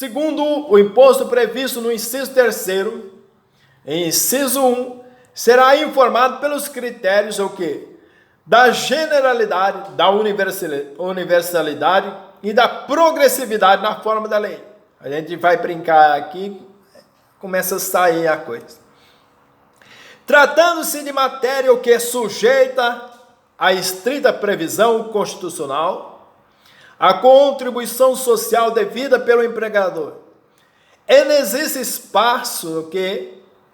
Segundo o imposto previsto no inciso 3º, em inciso 1, será informado pelos critérios o quê? Da generalidade, da universalidade e da progressividade na forma da lei. A gente vai brincar aqui, começa a sair a coisa. Tratando-se de matéria o que é sujeita à estrita previsão constitucional, a contribuição social devida pelo empregador. E não existe espaço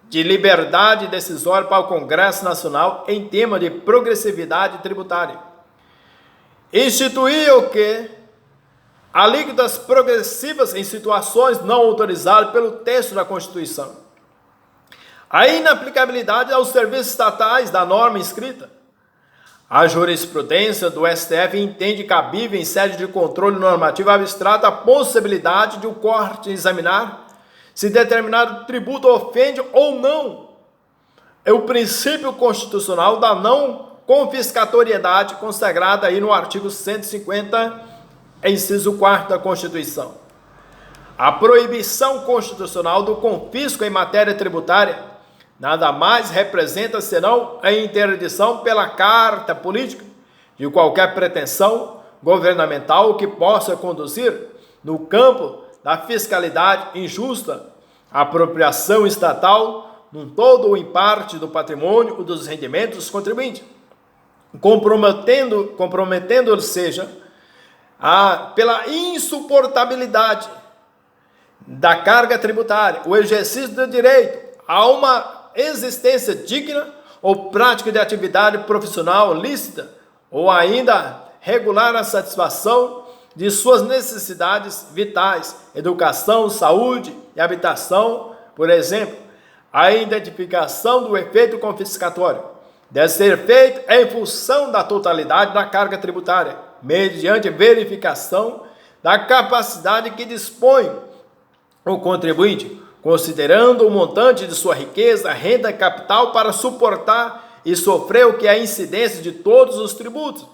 de liberdade decisória para o Congresso Nacional em tema de progressividade tributária. Instituir alíquotas progressivas em situações não autorizadas pelo texto da Constituição. A inaplicabilidade aos serviços estatais da norma inscrita. A jurisprudência do STF entende cabível em sede de controle normativo abstrato a possibilidade de o corte examinar se determinado tributo ofende ou não é o princípio constitucional da não confiscatoriedade consagrada aí no artigo 150, inciso 4º da Constituição. A proibição constitucional do confisco em matéria tributária nada mais representa senão a interdição pela carta política de qualquer pretensão governamental que possa conduzir no campo da fiscalidade injusta, apropriação estatal num todo ou em parte do patrimônio ou dos rendimentos dos contribuintes, comprometendo, seja, pela insuportabilidade da carga tributária, o exercício do direito a uma existência digna ou prática de atividade profissional lícita, ou ainda regular a satisfação de suas necessidades vitais, educação, saúde e habitação, por exemplo. A identificação do efeito confiscatório deve ser feita em função da totalidade da carga tributária, mediante verificação da capacidade que dispõe o contribuinte, considerando o montante de sua riqueza, renda e capital para suportar e sofrer o que é a incidência de todos os tributos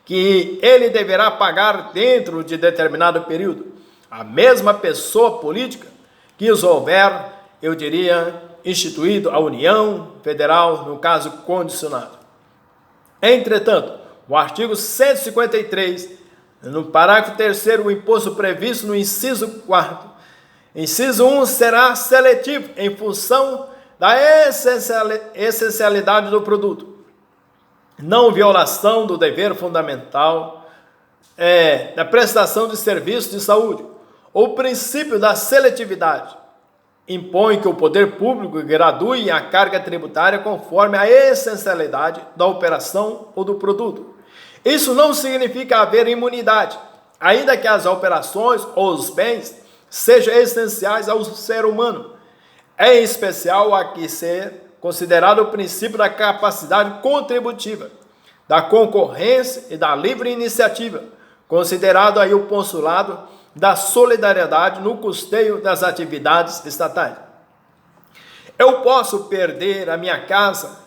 que ele deverá pagar dentro de determinado período. A mesma pessoa política que os houver, eu diria, instituído a União Federal, no caso condicionado. Entretanto, o artigo 153, no parágrafo 3º, o imposto previsto no inciso 4º, inciso 1 será seletivo em função da essencialidade do produto, não violação do dever fundamental da prestação de serviços de saúde. O princípio da seletividade impõe que o poder público gradue a carga tributária conforme a essencialidade da operação ou do produto. Isso não significa haver imunidade, ainda que as operações ou os bens sejam essenciais ao ser humano, em especial a que ser considerado o princípio da capacidade contributiva, da concorrência e da livre iniciativa, considerado aí o postulado da solidariedade no custeio das atividades estatais. Eu posso perder a minha casa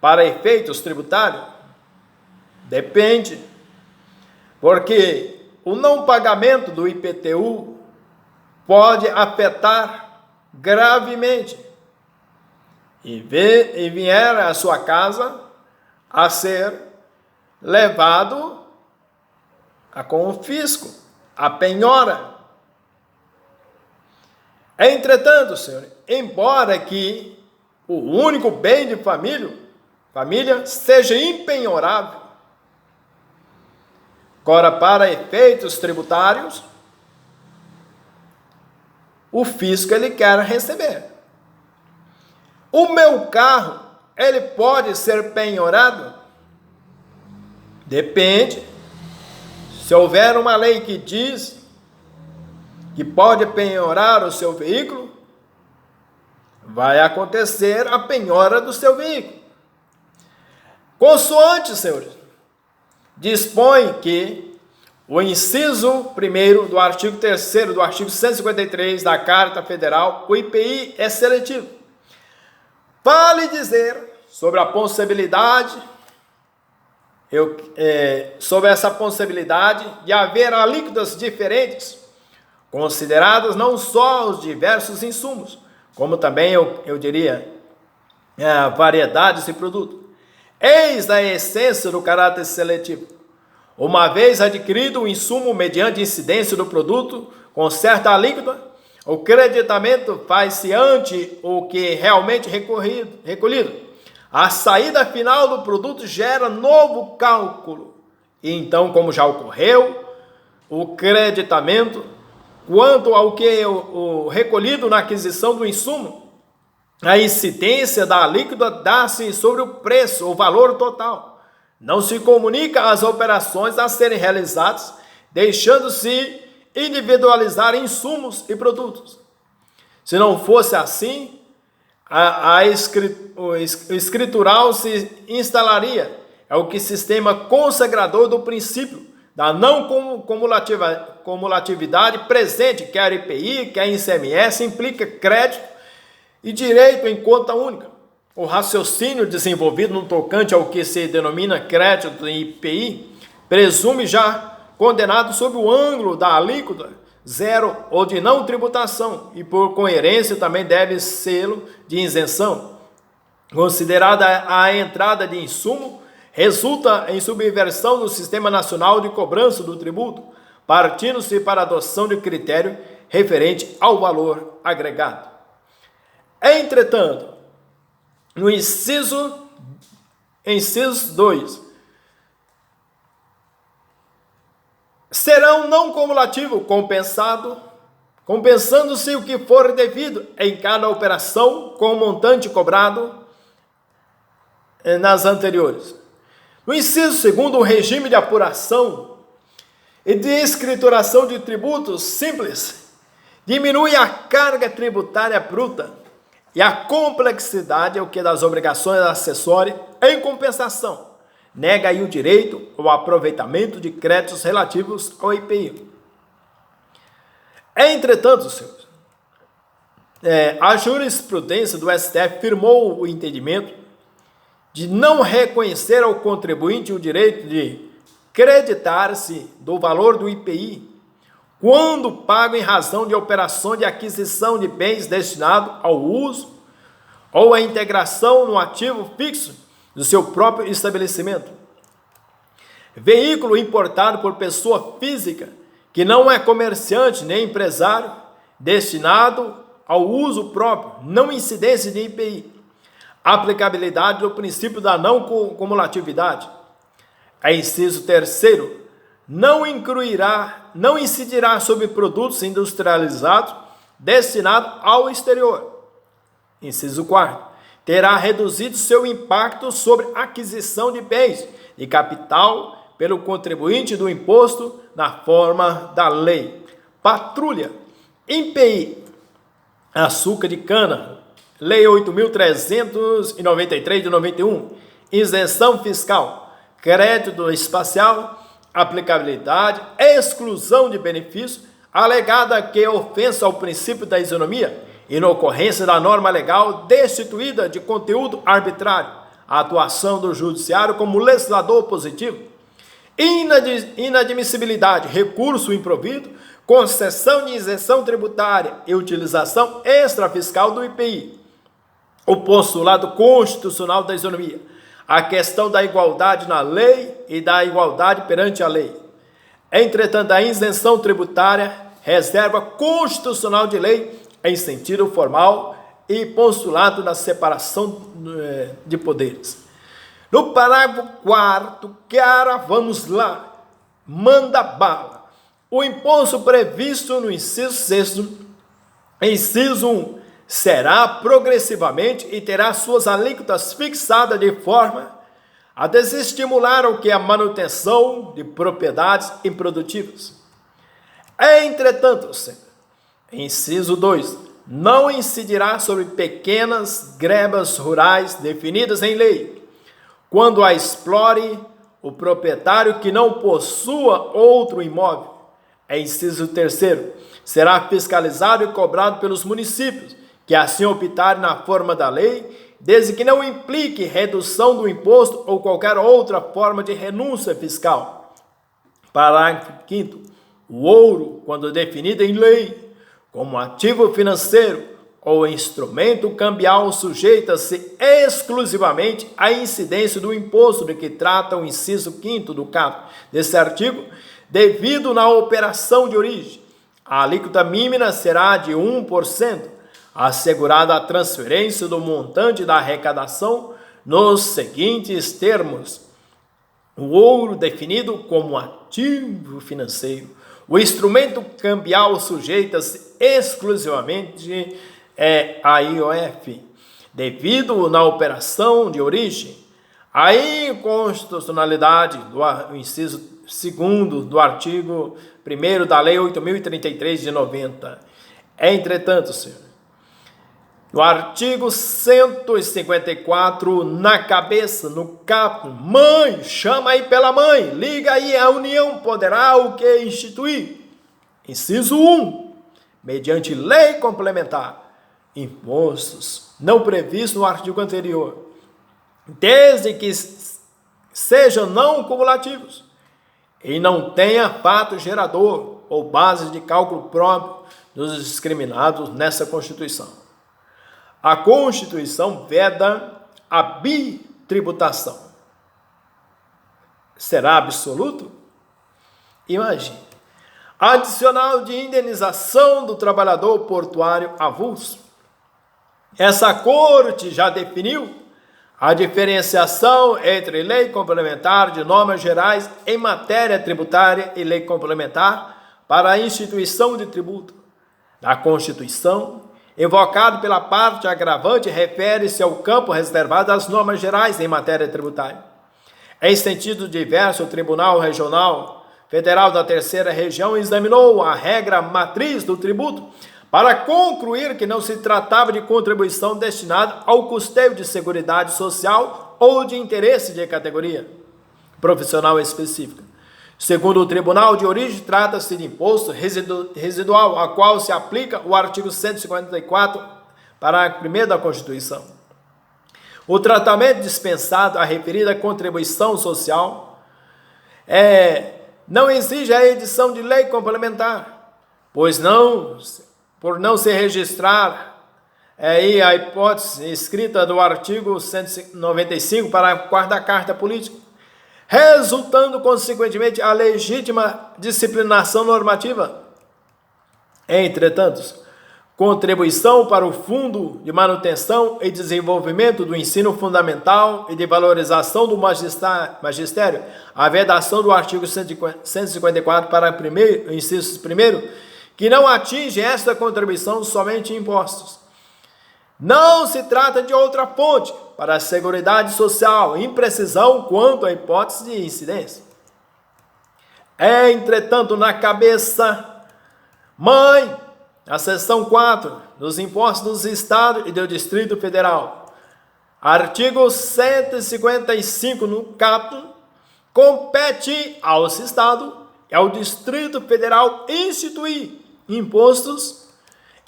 para efeitos tributários? Depende, porque o não pagamento do IPTU pode afetar gravemente e vier a sua casa a ser levado a confisco, a penhora. Entretanto, Senhor, embora que o único bem de família seja impenhorável, agora para efeitos tributários, o fisco ele quer receber. O meu carro, ele pode ser penhorado? Depende. Se houver uma lei que diz que pode penhorar o seu veículo, vai acontecer a penhora do seu veículo. Consoante, senhores, dispõe que o inciso 1º do artigo 3º do artigo 153 da Carta Federal, o IPI é seletivo. Vale dizer sobre a possibilidade, sobre essa possibilidade de haver alíquotas diferentes considerados não só os diversos insumos, como também, eu diria, variedades de produto. Eis a essência do caráter seletivo. Uma vez adquirido o insumo mediante incidência do produto com certa alíquota, o creditamento faz-se ante o que realmente recolhido. A saída final do produto gera novo cálculo. E então, como já ocorreu, o creditamento, quanto ao que o recolhido na aquisição do insumo, a incidência da alíquota dá-se sobre o preço, o valor total. Não se comunica as operações a serem realizadas, deixando-se individualizar insumos e produtos. Se não fosse assim, o escritural se instalaria. É o que sistema consagrador do princípio da não cumulatividade presente, quer IPI, quer ICMS, implica crédito e direito em conta única. O raciocínio desenvolvido no tocante ao que se denomina crédito em IPI presume já condenado sob o ângulo da alíquota zero ou de não tributação e por coerência também deve sê-lo de isenção. Considerada a entrada de insumo, resulta em subversão do Sistema Nacional de Cobrança do Tributo, partindo-se para a adoção de critério referente ao valor agregado. Entretanto, no inciso 2, serão não cumulativo compensando-se o que for devido em cada operação com o montante cobrado nas anteriores. No inciso 2, o regime de apuração e de escrituração de tributos simples diminui a carga tributária bruta e a complexidade das obrigações acessórias. Em compensação, nega aí o direito ao aproveitamento de créditos relativos ao IPI. Entretanto, senhores, a jurisprudência do STF firmou o entendimento de não reconhecer ao contribuinte o direito de creditar-se do valor do IPI quando pago em razão de operação de aquisição de bens destinado ao uso ou à integração no ativo fixo do seu próprio estabelecimento. Veículo importado por pessoa física que não é comerciante nem empresário, destinado ao uso próprio, não incidência de IPI. Aplicabilidade do princípio da não cumulatividade. Inciso 3, não incidirá sobre produtos industrializados destinados ao exterior. Inciso 4, terá reduzido seu impacto sobre aquisição de bens de capital pelo contribuinte do imposto na forma da lei. Patrulha, IPI, açúcar de cana, Lei 8.393 de 91, isenção fiscal, crédito espacial, aplicabilidade, exclusão de benefício, alegada que ofensa ao princípio da isonomia, inocorrência da norma legal destituída de conteúdo arbitrário, a atuação do judiciário como legislador positivo, inadmissibilidade, recurso improvido, concessão de isenção tributária e utilização extrafiscal do IPI, o postulado constitucional da isonomia, a questão da igualdade na lei e da igualdade perante a lei. Entretanto, a isenção tributária, reserva constitucional de lei em sentido formal e postulado da separação de poderes. No parágrafo 4º, cara, vamos lá, manda bala. O imposto previsto no inciso 6º, inciso 1, será progressivamente e terá suas alíquotas fixadas de forma a desestimular o que é a manutenção de propriedades improdutivas. Entretanto, inciso 2, não incidirá sobre pequenas grebas rurais definidas em lei, quando a explore o proprietário que não possua outro imóvel. Inciso 3, será fiscalizado e cobrado pelos municípios que assim optarem na forma da lei, desde que não implique redução do imposto ou qualquer outra forma de renúncia fiscal. Parágrafo 5º. O ouro, quando definido em lei como ativo financeiro ou instrumento cambial, sujeita-se exclusivamente à incidência do imposto de que trata o inciso 5º do caput desse artigo, devido na operação de origem. A alíquota mínima será de 1%, assegurada a transferência do montante da arrecadação nos seguintes termos: o ouro definido como ativo financeiro. O instrumento cambial sujeita-se exclusivamente à IOF, devido na operação de origem. A inconstitucionalidade do inciso 2º do artigo 1º da Lei 8.033 de 90. Entretanto, senhor, no artigo 154, na cabeça, no caput, mãe, chama aí pela mãe, liga aí, a União poderá o que instituir? Inciso 1, mediante lei complementar, impostos não previstos no artigo anterior, desde que sejam não cumulativos e não tenha fato gerador ou base de cálculo próprio dos discriminados nessa Constituição. A Constituição veda a bitributação. Será absoluto? Imagine. Adicional de indenização do trabalhador portuário avulso. Essa Corte já definiu a diferenciação entre lei complementar de normas gerais em matéria tributária e lei complementar para a instituição de tributo. Na Constituição, invocado pela parte agravante, refere-se ao campo reservado às normas gerais em matéria tributária. Em sentido diverso, o Tribunal Regional Federal da Terceira Região examinou a regra matriz do tributo para concluir que não se tratava de contribuição destinada ao custeio de seguridade social ou de interesse de categoria profissional específica. Segundo o Tribunal de Origem, trata-se de imposto residual, a qual se aplica o artigo 154, parágrafo 1º da Constituição. O tratamento dispensado à referida contribuição social não exige a edição de lei complementar, por não se registrar a hipótese escrita do artigo 195, parágrafo 4º da Carta Política, resultando, consequentemente, a legítima disciplinação normativa. Entretanto, contribuição para o Fundo de Manutenção e Desenvolvimento do Ensino Fundamental e de Valorização do Magistério, a vedação do artigo 154, parágrafo 1º, inciso 1º, que não atinge esta contribuição somente impostos. Não se trata de outra fonte para a Seguridade Social, imprecisão quanto à hipótese de incidência. Entretanto, na cabeça, mãe, a seção 4 dos impostos dos Estados e do Distrito Federal, artigo 155 no caput, compete aos Estados e ao Distrito Federal instituir impostos.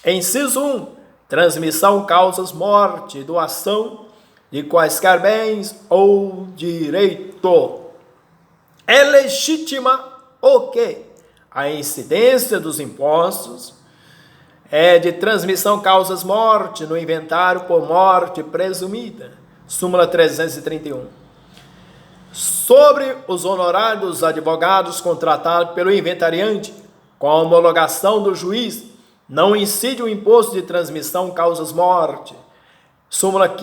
Inciso 1, transmissão, causas, morte, doação de quaisquer bens ou direito. É legítima o quê? A incidência dos impostos de transmissão, causas, morte no inventário por morte presumida. Súmula 331. Sobre os honorários dos advogados contratados pelo inventariante, com a homologação do juiz, não incide o imposto de transmissão, causas, morte. Súmula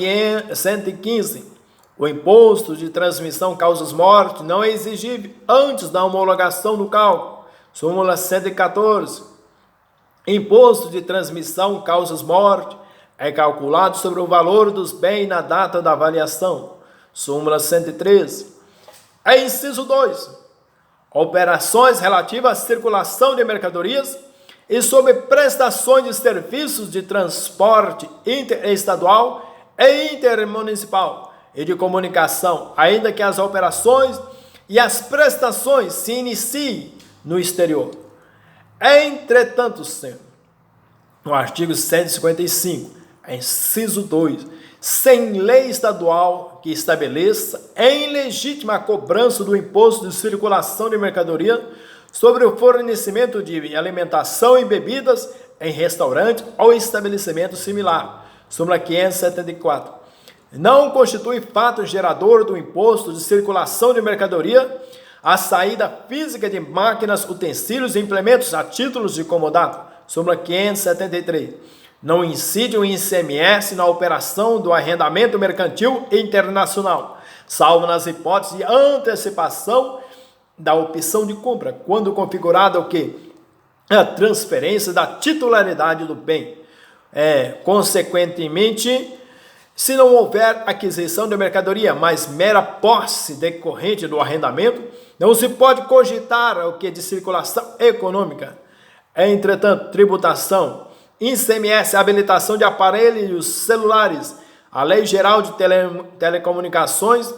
115. O imposto de transmissão, causas, morte não é exigível antes da homologação do cálculo. Súmula 114. Imposto de transmissão, causas, morte é calculado sobre o valor dos bens na data da avaliação. Súmula 113. Inciso 2. Operações relativas à circulação de mercadorias e sobre prestações de serviços de transporte interestadual e intermunicipal e de comunicação, ainda que as operações e as prestações se iniciem no exterior. Entretanto, senhor, no artigo 155, inciso 2, sem lei estadual que estabeleça em legítima a cobrança do imposto de circulação de mercadoria sobre o fornecimento de alimentação e bebidas em restaurante ou estabelecimento similar. Súmula 574. Não constitui fato gerador do imposto de circulação de mercadoria a saída física de máquinas, utensílios e implementos a títulos de comodato. Súmula 573. Não incide o ICMS na operação do arrendamento mercantil internacional, salvo nas hipóteses de antecipação da opção de compra, quando configurada o quê? A transferência da titularidade do bem. Consequentemente, se não houver aquisição de mercadoria, mas mera posse decorrente do arrendamento, não se pode cogitar o que de circulação econômica. Entretanto, tributação, ICMS, habilitação de aparelhos celulares, a Lei Geral de Telecomunicações,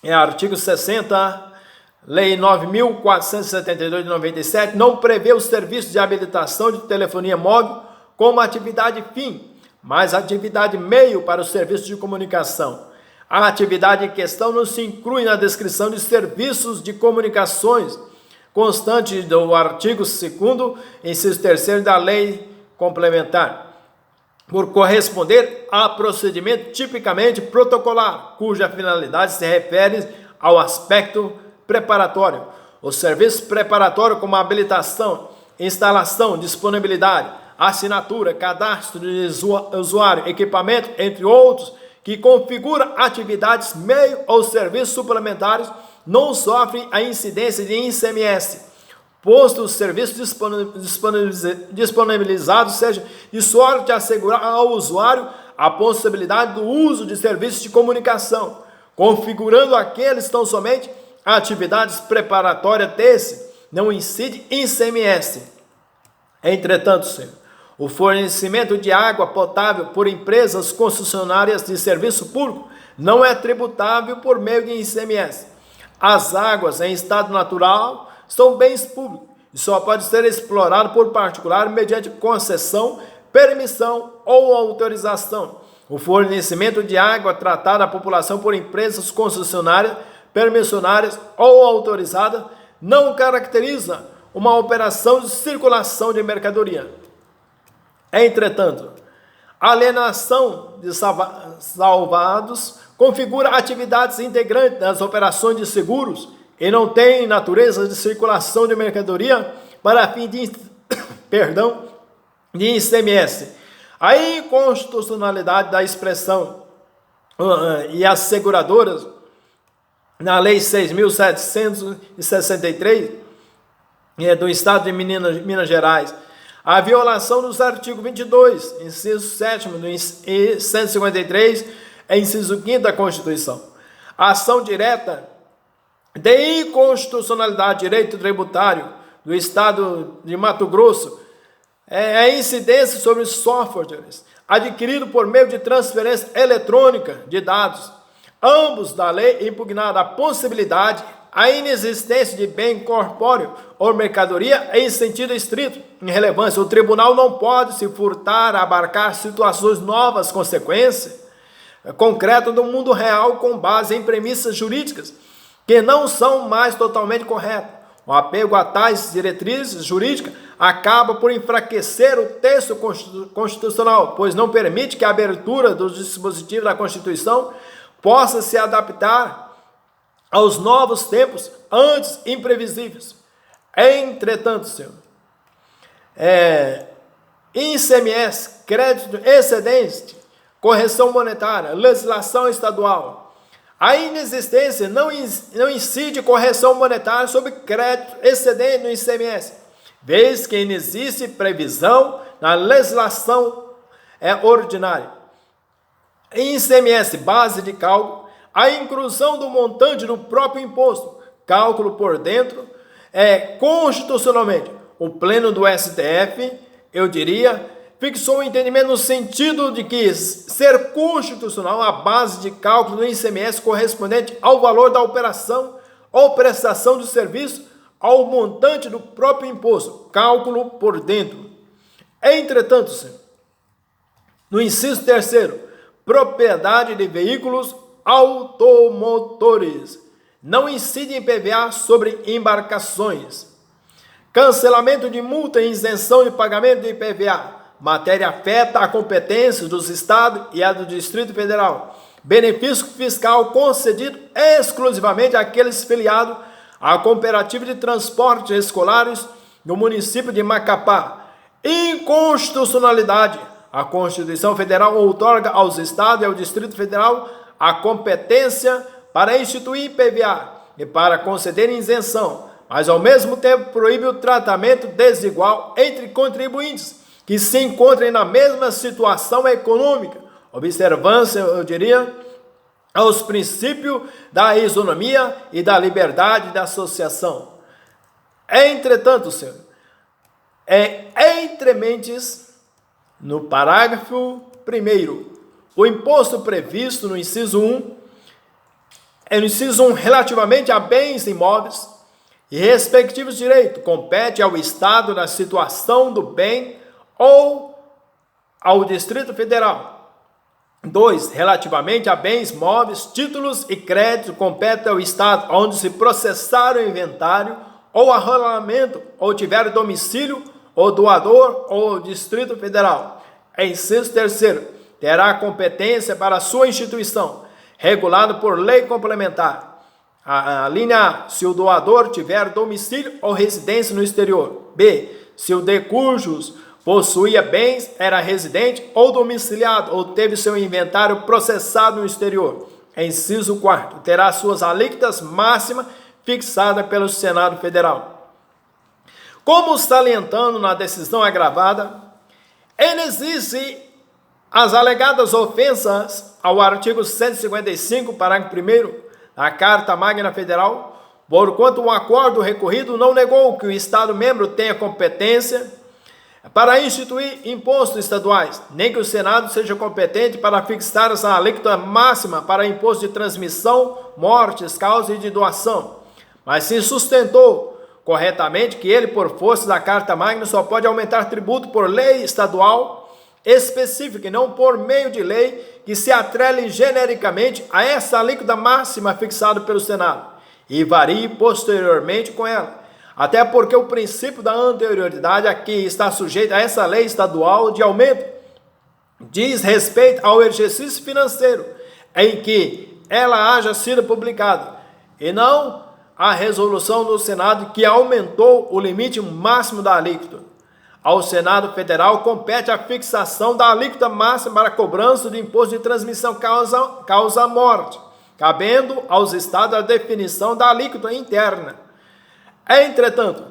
artigo 60, Lei 9.472 de 97, não prevê o serviço de habilitação de telefonia móvel como atividade fim, mas atividade meio para o serviço de comunicação. A atividade em questão não se inclui na descrição de serviços de comunicações, constante do artigo 2º, inciso 3º da Lei Complementar, por corresponder a procedimento tipicamente protocolar, cuja finalidade se refere ao aspecto preparatório. O serviço preparatório como habilitação, instalação, disponibilidade, assinatura, cadastro de usuário, equipamento, entre outros, que configura atividades, meio ou serviços suplementares, não sofrem a incidência de ICMS, posto o serviço disponibilizado seja de sorte a assegurar ao usuário a possibilidade do uso de serviços de comunicação, configurando aqueles tão somente atividades preparatórias desse, não incide ICMS. Entretanto, senhor, o fornecimento de água potável por empresas concessionárias de serviço público não é tributável por meio de ICMS. As águas em estado natural são bens públicos e só pode ser explorado por particular mediante concessão, permissão ou autorização. O fornecimento de água tratada à população por empresas concessionárias, permissionárias ou autorizadas não caracteriza uma operação de circulação de mercadoria. Entretanto, a alienação de salvados configura atividades integrantes das operações de seguros e não tem natureza de circulação de mercadoria para fim de, de ICMS. A inconstitucionalidade da expressão e as seguradoras na Lei 6.763 do Estado de Minas Gerais, a violação dos artigos 22, inciso 7º e 153, inciso 5º da Constituição. A ação direta de inconstitucionalidade de direito tributário do Estado de Mato Grosso é a incidência sobre softwares adquirido por meio de transferência eletrônica de dados, ambos da lei impugnada a possibilidade, a inexistência de bem corpóreo ou mercadoria em sentido estrito. Em relevância, o tribunal não pode se furtar a abarcar situações novas, consequências concretas do mundo real com base em premissas jurídicas que não são mais totalmente corretas. O apego a tais diretrizes jurídicas acaba por enfraquecer o texto constitucional, pois não permite que a abertura dos dispositivos da Constituição possa se adaptar aos novos tempos antes imprevisíveis. Entretanto, senhor, ICMS, crédito excedente, correção monetária, legislação estadual. A inexistência não incide correção monetária sobre crédito excedente no ICMS, vez que não existe previsão na legislação ordinária. ICMS, base de cálculo, a inclusão do montante do próprio imposto, cálculo por dentro, constitucionalmente. O pleno do STF, eu diria, fixou o entendimento no sentido de que ser constitucional a base de cálculo do ICMS correspondente ao valor da operação ou prestação de serviço ao montante do próprio imposto, cálculo por dentro. Entretanto, senhor, no inciso 3º, propriedade de veículos automotores, não incide em PVA sobre embarcações. cancelamento de multa e isenção de pagamento de IPVA. Matéria afeta a competência dos estados e a do Distrito Federal. Benefício fiscal concedido exclusivamente àqueles filiados à cooperativa de transporte escolares do município de Macapá. Inconstitucionalidade. A Constituição Federal outorga aos estados e ao Distrito Federal a competência para instituir IPVA e para conceder isenção, mas ao mesmo tempo proíbe o tratamento desigual entre contribuintes que se encontrem na mesma situação econômica, observância, eu diria, aos princípios da isonomia e da liberdade de associação. Entretanto, senhor, entre mentes, no parágrafo 1º, o imposto previsto no inciso 1, relativamente a bens imóveis e respectivos direitos, compete ao Estado na situação do bem ou ao Distrito Federal. 2. Relativamente a bens móveis, títulos e créditos, compete ao Estado onde se processar o inventário ou arrolamento, ou tiver domicílio, ou doador, ou Distrito Federal. Inciso 3º, terá competência para sua instituição, regulado por lei complementar. A linha A, se o doador tiver domicílio ou residência no exterior. B, se o de cujos possuía bens, era residente ou domiciliado, ou teve seu inventário processado no exterior. Inciso 4º, terá suas alíquotas máximas fixadas pelo Senado Federal. Como salientando na decisão agravada, existe as alegadas ofensas ao artigo 155, parágrafo 1º da Carta Magna Federal, porquanto o acordo recorrido não negou que o Estado membro tenha competência para instituir impostos estaduais, nem que o Senado seja competente para fixar essa alíquota máxima para imposto de transmissão, mortes, causa e de doação, mas se sustentou corretamente que ele, por força da Carta Magna, só pode aumentar tributo por lei estadual específica e não por meio de lei que se atrele genericamente a essa alíquota máxima fixada pelo Senado e varie posteriormente com ela, até porque o princípio da anterioridade aqui está sujeito a essa lei estadual de aumento diz respeito ao exercício financeiro em que ela haja sido publicada e não a resolução do Senado que aumentou o limite máximo da alíquota. Ao Senado Federal compete a fixação da alíquota máxima para a cobrança de imposto de transmissão causa morte, cabendo aos estados a definição da alíquota interna. Entretanto,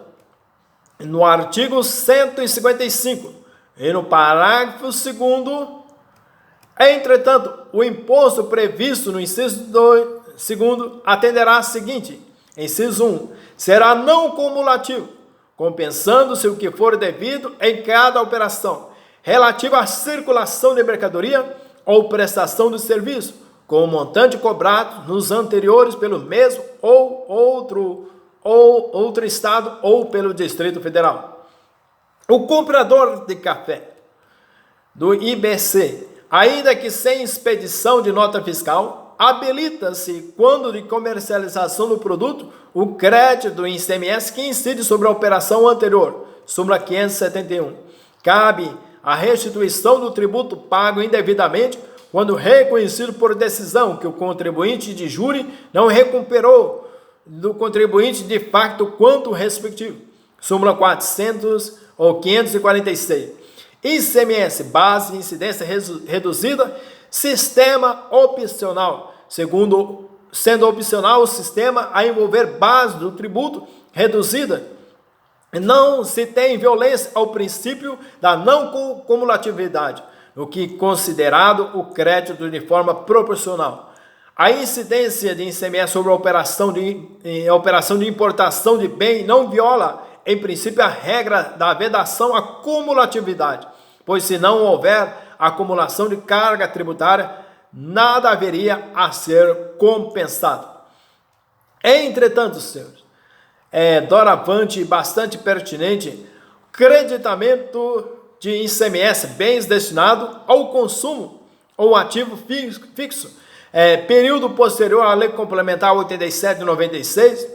no artigo 155 e no parágrafo 2º, entretanto, o imposto previsto no inciso 2º atenderá a seguinte: inciso 1, será não cumulativo, compensando-se o que for devido em cada operação, relativa à circulação de mercadoria ou prestação de serviço, com o montante cobrado nos anteriores pelo mesmo ou outro estado ou pelo Distrito Federal. O comprador de café do IBC, ainda que sem expedição de nota fiscal, habilita-se, quando de comercialização do produto, o crédito do ICMS que incide sobre a operação anterior, súmula 571. Cabe a restituição do tributo pago indevidamente quando reconhecido por decisão que o contribuinte de júri não recuperou do contribuinte de facto quanto respectivo, súmula 400 ou 546. ICMS, base de incidência reduzida, sistema opcional, sendo opcional o sistema a envolver base do tributo reduzida, não se tem violência ao princípio da não cumulatividade, no que considerado o crédito de forma proporcional. A incidência de ICMS sobre a operação de importação de bem não viola, em princípio, a regra da vedação à cumulatividade, pois se não houver acumulação de carga tributária, nada haveria a ser compensado. Entretanto, senhores, doravante bastante pertinente, creditamento de ICMS, bens destinados ao consumo ou ativo fixo, período posterior à Lei Complementar 87 de 96,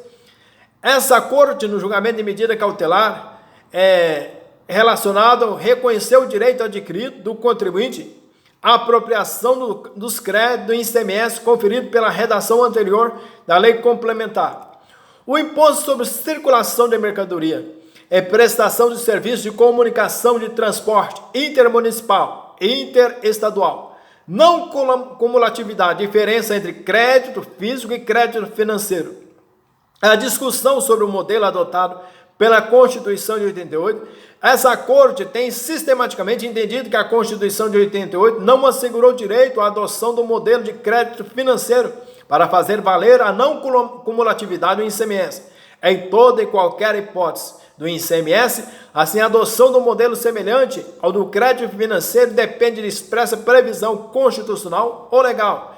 Essa corte, no julgamento de medida cautelar, reconheceu o direito adquirido do contribuinte à apropriação dos créditos do ICMS conferido pela redação anterior da lei complementar. O imposto sobre circulação de mercadoria é prestação de serviço de comunicação de transporte intermunicipal e interestadual. Não cumulatividade, diferença entre crédito físico e crédito financeiro. A discussão sobre o modelo adotado pela Constituição de 88, essa Corte tem sistematicamente entendido que a Constituição de 88 não assegurou direito à adoção do modelo de crédito financeiro para fazer valer a não cumulatividade do ICMS. Em toda e qualquer hipótese do ICMS, assim a adoção do modelo semelhante ao do crédito financeiro depende de expressa previsão constitucional ou legal,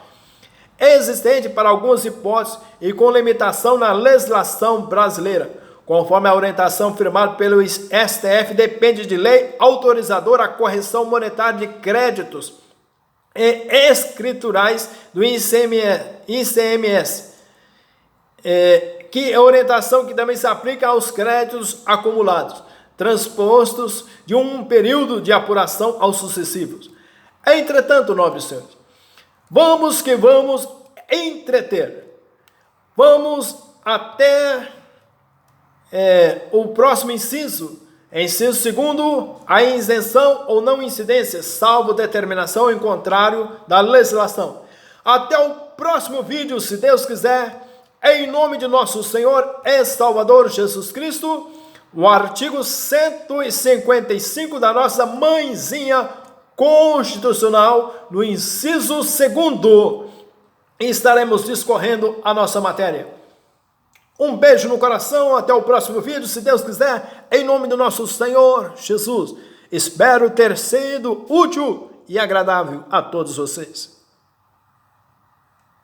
existente para algumas hipóteses e com limitação na legislação brasileira. Conforme a orientação firmada pelo STF, depende de lei autorizadora a correção monetária de créditos e escriturais do ICMS, que é a orientação que também se aplica aos créditos acumulados, transpostos de um período de apuração aos sucessivos. Entretanto, nobres senhores, vamos que vamos entreter. Vamos até o próximo inciso. Inciso segundo, a isenção ou não incidência, salvo determinação em contrário da legislação. Até o próximo vídeo, se Deus quiser, em nome de nosso Senhor e Salvador Jesus Cristo, o artigo 155 da nossa mãezinha constitucional, no inciso segundo, estaremos discorrendo a nossa matéria. Um beijo no coração, até o próximo vídeo, se Deus quiser, em nome do nosso Senhor Jesus. Espero ter sido útil e agradável a todos vocês.